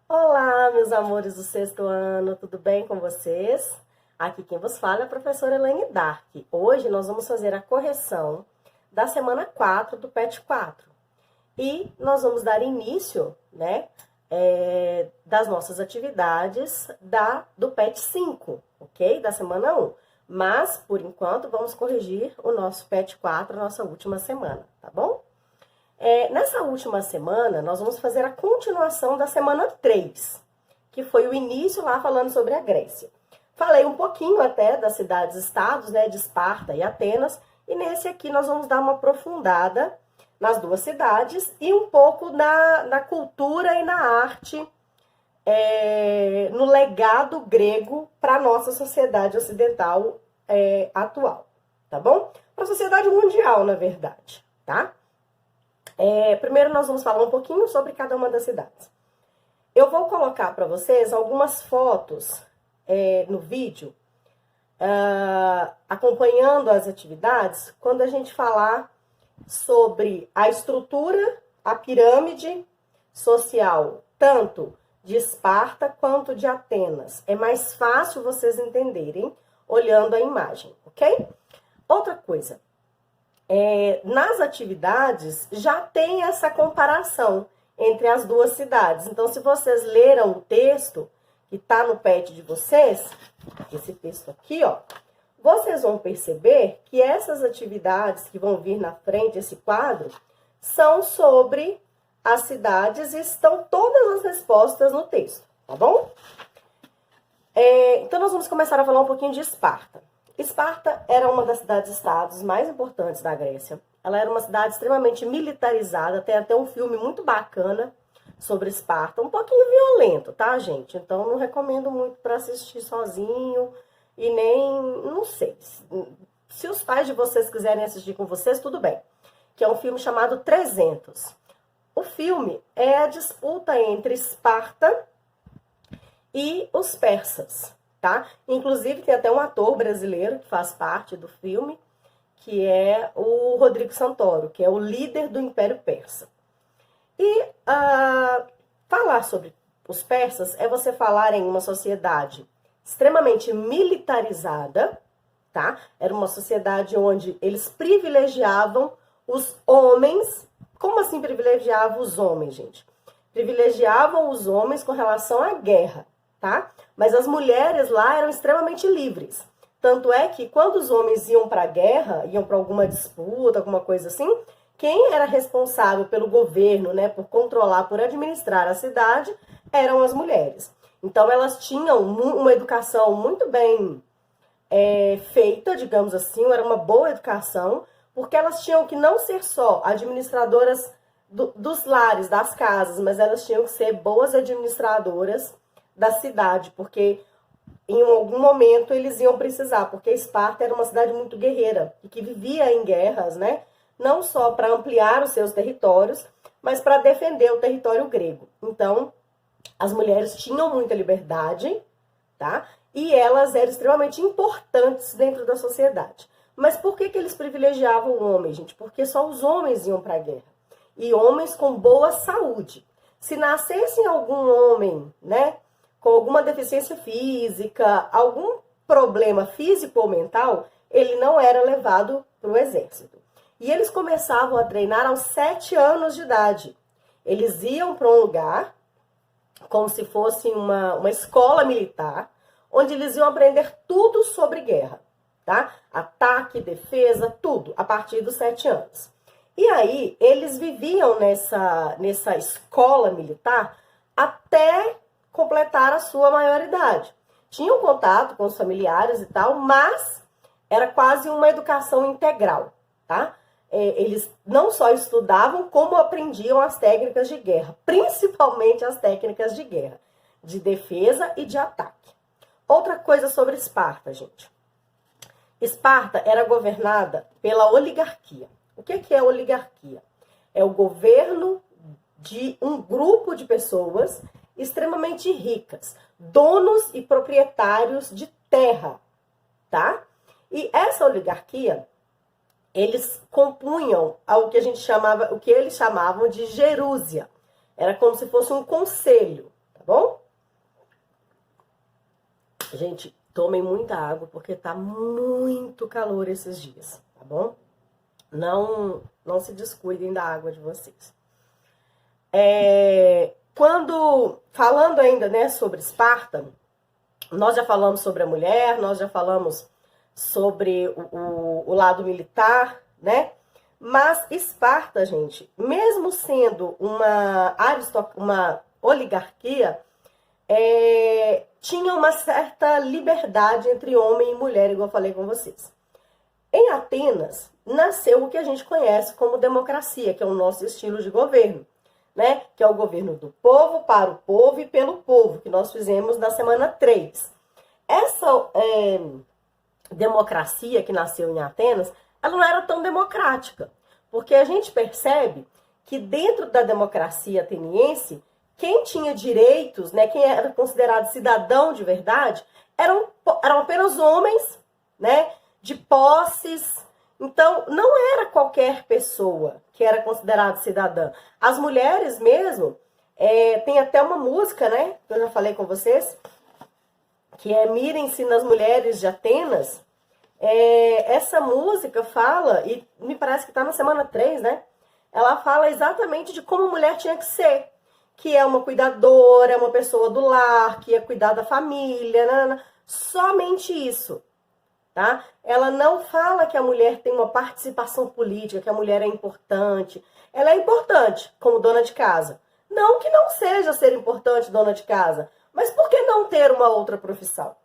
Olá, meus amores do sexto ano, tudo bem com vocês? Aqui quem vos fala é a professora Elaine Dark. Hoje nós vamos fazer a correção da semana 4 do PET 4. E nós vamos dar início, das nossas atividades do PET 5, ok? Da semana 1. Mas, por enquanto, vamos corrigir o nosso PET 4, nossa última semana, tá bom? Nessa última semana, nós vamos fazer a continuação da semana 3, que foi o início lá falando sobre a Grécia. Falei um pouquinho até das cidades-estados, de Esparta e Atenas, e nesse aqui nós vamos dar uma aprofundada nas duas cidades e um pouco na cultura e na arte, no legado grego para a nossa sociedade ocidental atual, tá bom? Para a sociedade mundial, na verdade, tá? Primeiro nós vamos falar um pouquinho sobre cada uma das cidades. Eu vou colocar para vocês algumas fotos no vídeo, acompanhando as atividades, quando a gente falar sobre a estrutura, a pirâmide social, tanto de Esparta quanto de Atenas. É mais fácil vocês entenderem olhando a imagem, ok? Outra coisa. Nas atividades já tem essa comparação entre as duas cidades. Então, se vocês leram o texto que está no PET de vocês, esse texto aqui, ó, vocês vão perceber que essas atividades que vão vir na frente, esse quadro, são sobre as cidades e estão todas as respostas no texto, tá bom? Então, nós vamos começar a falar um pouquinho de Esparta. Esparta era uma das cidades-estados mais importantes da Grécia. Ela era uma cidade extremamente militarizada, tem até um filme muito bacana sobre Esparta, um pouquinho violento, tá, gente? Então, não recomendo muito para assistir sozinho e nem, não sei. Se os pais de vocês quiserem assistir com vocês, tudo bem. Que é um filme chamado 300. O filme é a disputa entre Esparta e os persas. Tá? Inclusive, tem até um ator brasileiro que faz parte do filme, que é o Rodrigo Santoro, que é o líder do Império Persa. E falar sobre os persas é você falar em uma sociedade extremamente militarizada, tá? Era uma sociedade onde eles privilegiavam os homens. Como assim privilegiavam os homens, gente? Privilegiavam os homens com relação à guerra, tá? Mas as mulheres lá eram extremamente livres. Tanto é que quando os homens iam para a guerra, iam para alguma disputa, alguma coisa assim, quem era responsável pelo governo, por controlar, por administrar a cidade, eram as mulheres. Então elas tinham uma educação muito bem feita, digamos assim, era uma boa educação, porque elas tinham que não ser só administradoras dos lares, das casas, mas elas tinham que ser boas administradoras da cidade, porque em algum momento eles iam precisar, porque Esparta era uma cidade muito guerreira e que vivia em guerras, não só para ampliar os seus territórios, mas para defender o território grego. Então, as mulheres tinham muita liberdade, tá? E elas eram extremamente importantes dentro da sociedade. Mas por que eles privilegiavam o homem, gente? Porque só os homens iam para a guerra. E homens com boa saúde. Se nascesse algum homem, com alguma deficiência física, algum problema físico ou mental, ele não era levado para o exército. E eles começavam a treinar aos 7 anos de idade. Eles iam para um lugar, como se fosse uma escola militar, onde eles iam aprender tudo sobre guerra, tá? Ataque, defesa, tudo, a partir dos 7 anos. E aí, eles viviam nessa escola militar até completar a sua maioridade. Tinham contato com os familiares e tal, mas era quase uma educação integral, tá? Eles não só estudavam, como aprendiam as técnicas de guerra, principalmente as técnicas de guerra, de defesa e de ataque. Outra coisa sobre Esparta, gente. Esparta era governada pela oligarquia. O que é oligarquia? É o governo de um grupo de pessoas extremamente ricas, donos e proprietários de terra, tá? E essa oligarquia, eles compunham o que eles chamavam de gerúsia. Era como se fosse um conselho, tá bom? Gente, tomem muita água porque tá muito calor esses dias, tá bom? Não se descuidem da água de vocês. Falando ainda, né, sobre Esparta, nós já falamos sobre a mulher, nós já falamos sobre o lado militar, né? Mas Esparta, gente, mesmo sendo uma oligarquia, tinha uma certa liberdade entre homem e mulher, igual eu falei com vocês. Em Atenas, nasceu o que a gente conhece como democracia, que é o nosso estilo de governo, né? Que é o governo do povo, para o povo e pelo povo, que nós fizemos na semana 3. Essa democracia que nasceu em Atenas, ela não era tão democrática, porque a gente percebe que dentro da democracia ateniense, quem tinha direitos, né, quem era considerado cidadão de verdade, eram apenas homens, né, de posses. Então, não era qualquer pessoa que era considerada cidadã. As mulheres mesmo, tem até uma música, né, que eu já falei com vocês, que é Mirem-se nas Mulheres de Atenas. Essa música fala, e me parece que está na semana 3, né? Ela fala exatamente de como a mulher tinha que ser. Que é uma cuidadora, uma pessoa do lar, que ia cuidar da família, somente isso, tá? Ela não fala que a mulher tem uma participação política, que a mulher é importante. Ela é importante como dona de casa. Não que não seja ser importante dona de casa, mas por que não ter uma outra profissão,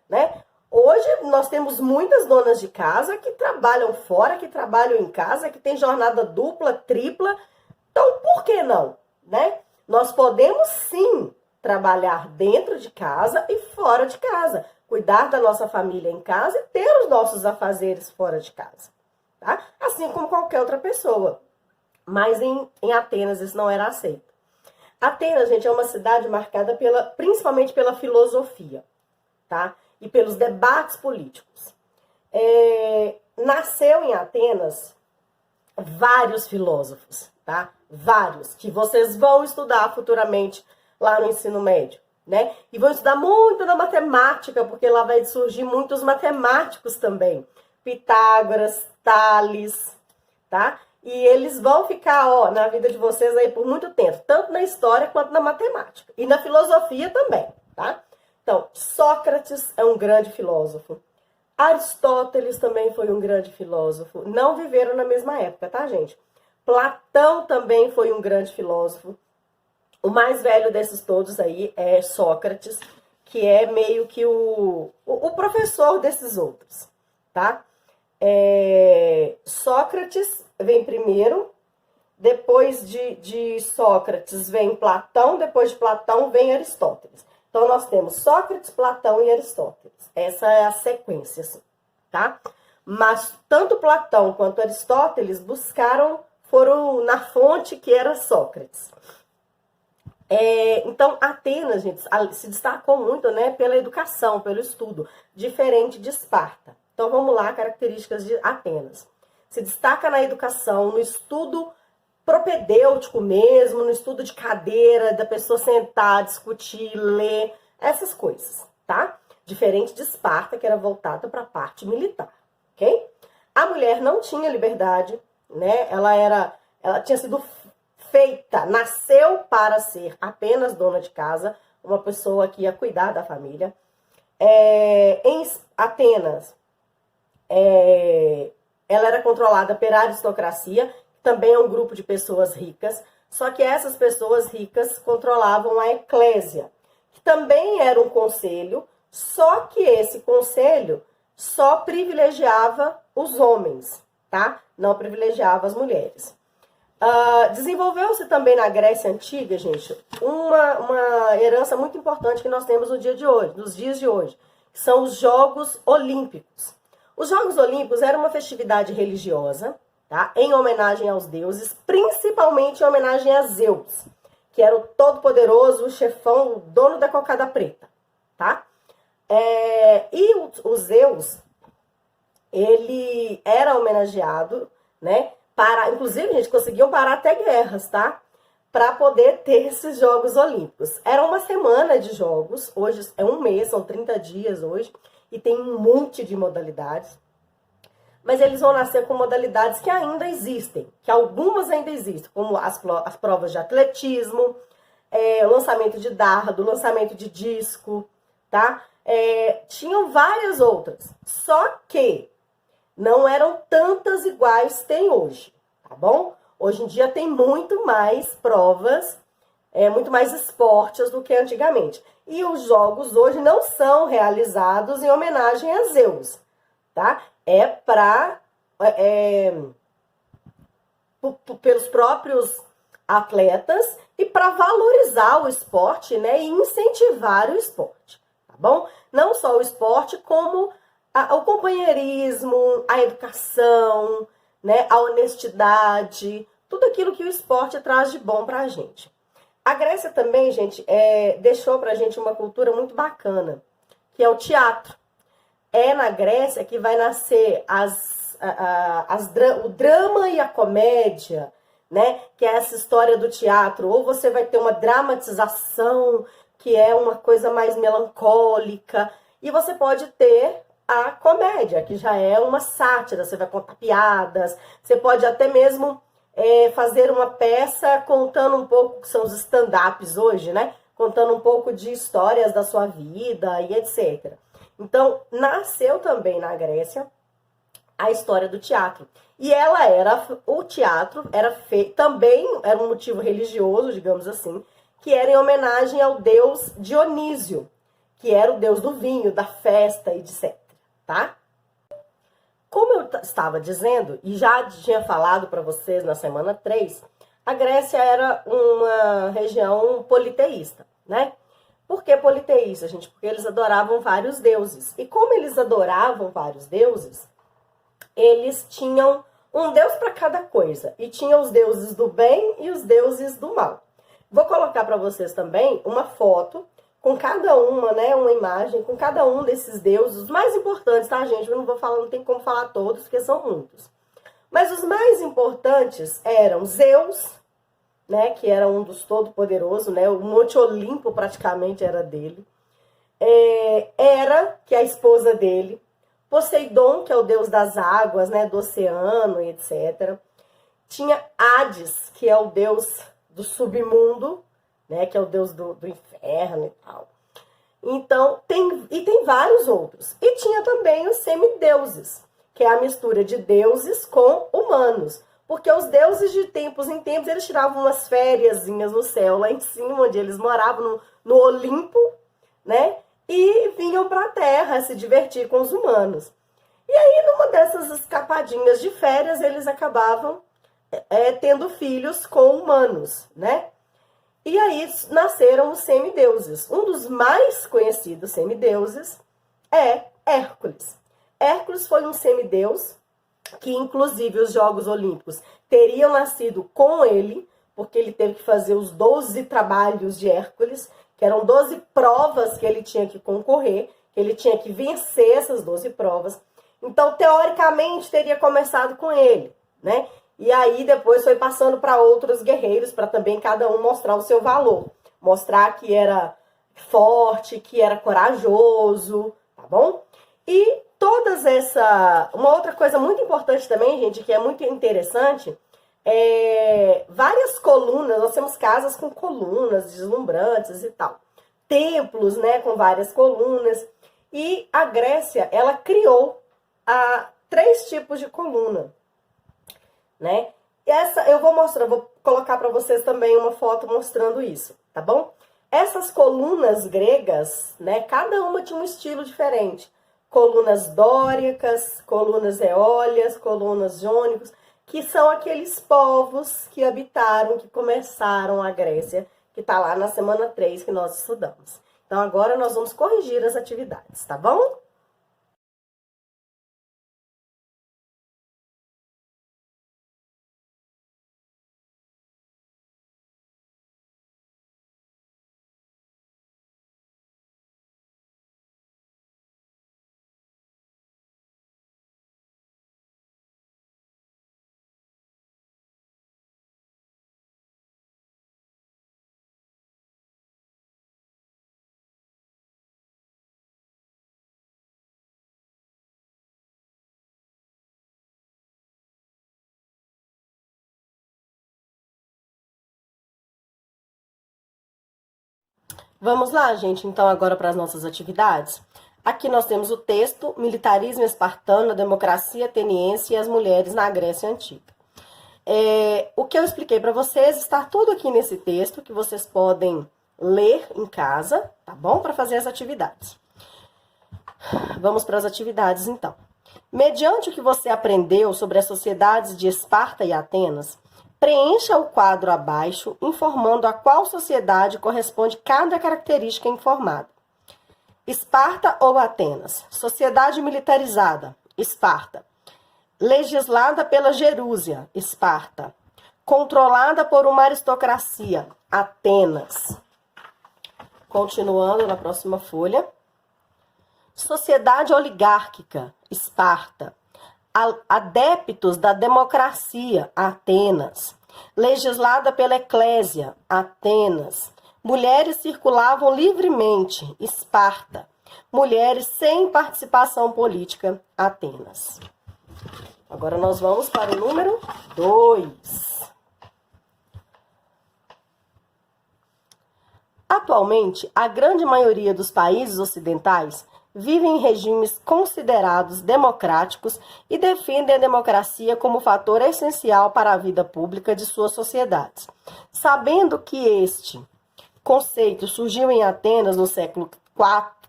né? Hoje nós temos muitas donas de casa que trabalham fora, que trabalham em casa, que tem jornada dupla, tripla. Então, por que não, né? Nós podemos sim trabalhar dentro de casa e fora de casa. Cuidar da nossa família em casa e ter os nossos afazeres fora de casa, tá? Assim como qualquer outra pessoa. Mas em Atenas isso não era aceito. Atenas, gente, é uma cidade marcada principalmente pela filosofia, tá? E pelos debates políticos. Nasceu em Atenas vários filósofos, tá? Vários, que vocês vão estudar futuramente lá no ensino médio, né? E vão estudar muito da matemática, porque lá vai surgir muitos matemáticos também. Pitágoras, Tales, tá? E eles vão ficar, na vida de vocês aí por muito tempo, tanto na história quanto na matemática. E na filosofia também, tá? Então, Sócrates é um grande filósofo. Aristóteles também foi um grande filósofo. Não viveram na mesma época, tá, gente? Platão também foi um grande filósofo. O mais velho desses todos aí é Sócrates, que é meio que o professor desses outros, tá? Sócrates vem primeiro, depois de Sócrates vem Platão, depois de Platão vem Aristóteles. Então, nós temos Sócrates, Platão e Aristóteles. Essa é a sequência, assim, tá? Mas tanto Platão quanto Aristóteles foram na fonte que era Sócrates. Então, Atenas, gente, se destacou muito, né, pela educação, pelo estudo, diferente de Esparta. Então, vamos lá, características de Atenas. Se destaca na educação, no estudo propedêutico mesmo, no estudo de cadeira, da pessoa sentar, discutir, ler, essas coisas, tá? Diferente de Esparta, que era voltada para a parte militar, ok? A mulher não tinha liberdade, né? Ela tinha sido feita, nasceu para ser apenas dona de casa, uma pessoa que ia cuidar da família. Em Atenas, ela era controlada pela aristocracia, também é um grupo de pessoas ricas, só que essas pessoas ricas controlavam a eclésia, que também era um conselho, só que esse conselho só privilegiava os homens, tá? Não privilegiava as mulheres. Desenvolveu-se também na Grécia Antiga, gente, uma herança muito importante que nós temos nos dias de hoje, que são os Jogos Olímpicos. Os Jogos Olímpicos eram uma festividade religiosa, tá? Em homenagem aos deuses, principalmente em homenagem a Zeus, que era o todo-poderoso, o chefão, o dono da cocada preta, tá? E o Zeus, ele era homenageado, né? Inclusive, gente, conseguiam parar até guerras, tá? para poder ter esses Jogos Olímpicos. Era uma semana de jogos, hoje é um mês, são 30 dias hoje, e tem um monte de modalidades. Mas eles vão nascer com modalidades que ainda existem, que algumas ainda existem, como as provas de atletismo, lançamento de dardo, lançamento de disco, tá? Tinham várias outras, só que não eram tantas iguais tem hoje, tá bom? Hoje em dia tem muito mais provas, muito mais esportes do que antigamente. E os jogos hoje não são realizados em homenagem a Zeus, tá? Pelos próprios atletas e para valorizar o esporte, né, e incentivar o esporte, tá bom? Não só o esporte, como o companheirismo, a educação, né, a honestidade, tudo aquilo que o esporte traz de bom para a gente. A Grécia também, gente, deixou para a gente uma cultura muito bacana, que é o teatro. É na Grécia que vai nascer o drama e a comédia, né? Que é essa história do teatro. Ou você vai ter uma dramatização, que é uma coisa mais melancólica, e você pode ter a comédia, que já é uma sátira, você vai contar piadas, você pode até mesmo fazer uma peça contando um pouco, que são os stand-ups hoje, né? Contando um pouco de histórias da sua vida e etc. Então, nasceu também na Grécia a história do teatro. E o teatro era feito, também era um motivo religioso, digamos assim, que era em homenagem ao deus Dionísio, que era o deus do vinho, da festa e etc, tá? Como eu estava dizendo, e já tinha falado para vocês na semana 3, a Grécia era uma região politeísta, né? Por que politeísta, gente? Porque eles adoravam vários deuses. E como eles adoravam vários deuses, eles tinham um deus para cada coisa. E tinham os deuses do bem e os deuses do mal. Vou colocar para vocês também uma foto com cada uma, né? Uma imagem com cada um desses deuses. Os mais importantes, tá, gente? Eu não vou falar, não tem como falar todos, porque são muitos. Mas os mais importantes eram Zeus, né, que era um dos todo-poderosos, né, o Monte Olimpo praticamente era dele. Hera, que é a esposa dele. Poseidon, que é o deus das águas, né, do oceano e etc. Tinha Hades, que é o deus do submundo, né, que é o deus do inferno e tal. Então, tem vários outros. E tinha também os semideuses, que é a mistura de deuses com humanos. Porque os deuses de tempos em tempos, eles tiravam umas fériasinhas no céu, lá em cima, onde eles moravam, no Olimpo, né? E vinham para a Terra se divertir com os humanos. E aí, numa dessas escapadinhas de férias, eles acabavam tendo filhos com humanos, né? E aí nasceram os semideuses. Um dos mais conhecidos semideuses é Hércules. Hércules foi um semideus que inclusive os Jogos Olímpicos teriam nascido com ele, porque ele teve que fazer os 12 trabalhos de Hércules, que eram 12 provas que ele tinha que concorrer, que ele tinha que vencer essas 12 provas. Então, teoricamente, teria começado com ele, né? E aí, depois foi passando para outros guerreiros, para também cada um mostrar o seu valor. Mostrar que era forte, que era corajoso, tá bom? E uma outra coisa muito importante também, gente, que é muito interessante, várias colunas, nós temos casas com colunas deslumbrantes e tal. Templos, né, com várias colunas. E a Grécia, ela criou 3 tipos de coluna, né? Vou colocar para vocês também uma foto mostrando isso, tá bom? Essas colunas gregas, né, cada uma tinha um estilo diferente. Colunas dóricas, colunas eólias, colunas jônicos, que são aqueles povos que habitaram, que começaram a Grécia, que está lá na semana 3 que nós estudamos. Então, agora nós vamos corrigir as atividades, tá bom? Vamos lá, gente, então agora para as nossas atividades. Aqui nós temos o texto Militarismo Espartano, a Democracia Ateniense e as Mulheres na Grécia Antiga. O que eu expliquei para vocês está tudo aqui nesse texto que vocês podem ler em casa, tá bom? Para fazer as atividades. Vamos para as atividades, então. Mediante o que você aprendeu sobre as sociedades de Esparta e Atenas, preencha o quadro abaixo, informando a qual sociedade corresponde cada característica informada. Esparta ou Atenas? Sociedade militarizada, Esparta. Legislada pela Gerúsia, Esparta. Controlada por uma aristocracia, Atenas. Continuando na próxima folha. Sociedade oligárquica, Esparta. Adeptos da democracia, Atenas. Legislada pela Eclésia, Atenas. Mulheres circulavam livremente, Esparta. Mulheres sem participação política, Atenas. Agora nós vamos para o número 2. Atualmente, a grande maioria dos países ocidentais vivem em regimes considerados democráticos e defendem a democracia como fator essencial para a vida pública de suas sociedades. Sabendo que este conceito surgiu em Atenas no século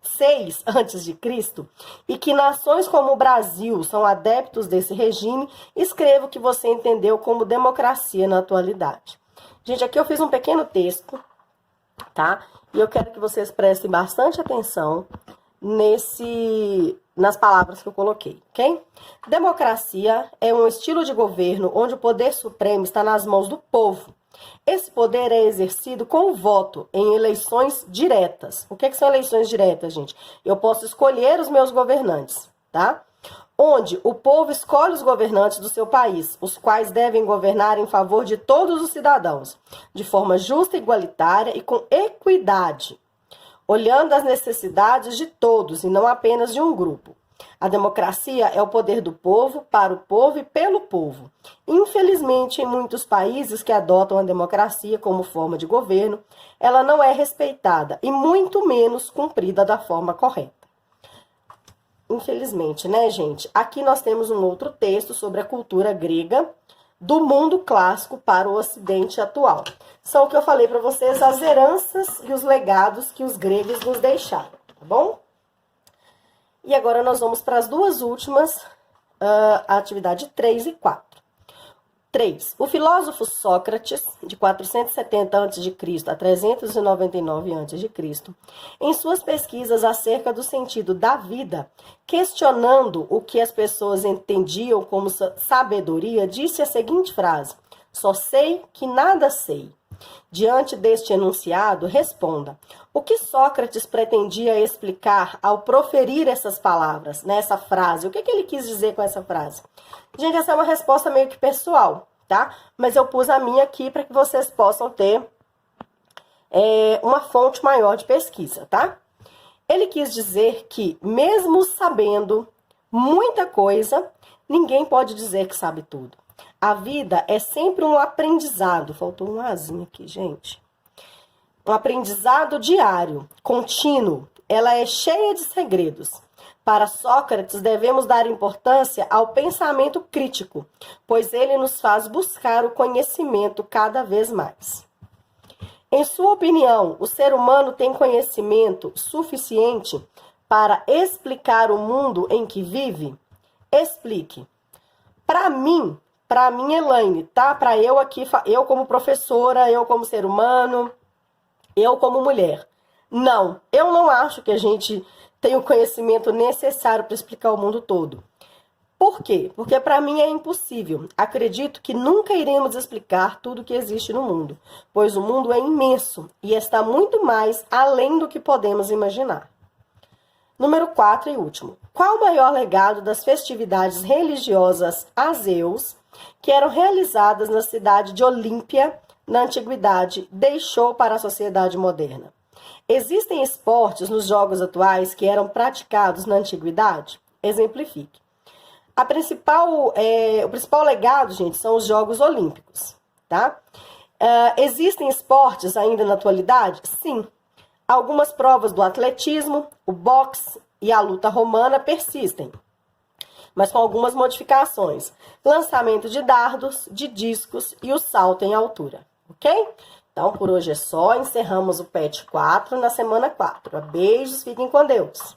6 a.C. e que nações como o Brasil são adeptos desse regime, escreva o que você entendeu como democracia na atualidade. Gente, aqui eu fiz um pequeno texto, tá? E eu quero que vocês prestem bastante atenção nas palavras que eu coloquei, ok? Democracia é um estilo de governo onde o poder supremo está nas mãos do povo. Esse poder é exercido com o voto em eleições diretas. O que são eleições diretas, gente? Eu posso escolher os meus governantes, tá? Onde o povo escolhe os governantes do seu país, os quais devem governar em favor de todos os cidadãos, de forma justa, igualitária e com equidade, olhando as necessidades de todos e não apenas de um grupo. A democracia é o poder do povo, para o povo e pelo povo. Infelizmente, em muitos países que adotam a democracia como forma de governo, ela não é respeitada e muito menos cumprida da forma correta. Infelizmente, né, gente? Aqui nós temos um outro texto sobre a cultura grega do mundo clássico para o Ocidente atual. São o que eu falei para vocês, as heranças e os legados que os gregos nos deixaram, tá bom? E agora nós vamos para as duas últimas, a atividade 3 e 4. 3. O filósofo Sócrates, de 470 a.C. a 399 a.C., em suas pesquisas acerca do sentido da vida, questionando o que as pessoas entendiam como sabedoria, disse a seguinte frase: só sei que nada sei. Diante deste enunciado, responda: o que Sócrates pretendia explicar ao proferir essas palavras, nessa frase? O que ele quis dizer com essa frase? Gente, essa é uma resposta meio que pessoal, tá? Mas eu pus a minha aqui para que vocês possam ter uma fonte maior de pesquisa, tá? Ele quis dizer que, mesmo sabendo muita coisa, ninguém pode dizer que sabe tudo. A vida é sempre um aprendizado. Faltou um azinho aqui, gente. Um aprendizado diário, contínuo. Ela é cheia de segredos. Para Sócrates, devemos dar importância ao pensamento crítico, pois ele nos faz buscar o conhecimento cada vez mais. Em sua opinião, o ser humano tem conhecimento suficiente para explicar o mundo em que vive? Explique. Para mim, Elaine, tá? Para eu aqui, eu como professora, eu como ser humano, eu como mulher. Não, eu não acho que a gente tem o conhecimento necessário para explicar o mundo todo. Por quê? Porque para mim é impossível. Acredito que nunca iremos explicar tudo que existe no mundo, pois o mundo é imenso e está muito mais além do que podemos imaginar. Número 4 e último. Qual o maior legado das festividades religiosas a Zeus, que eram realizadas na cidade de Olímpia, na antiguidade, deixou para a sociedade moderna? Existem esportes nos jogos atuais que eram praticados na antiguidade? Exemplifique. O principal legado, gente, são os Jogos Olímpicos, tá? Existem esportes ainda na atualidade? Sim. Algumas provas do atletismo, o boxe e a luta romana persistem, mas com algumas modificações. Lançamento de dardos, de discos e o salto em altura, ok? Então, por hoje é só. Encerramos o PET 4 na semana 4. Beijos, fiquem com Deus.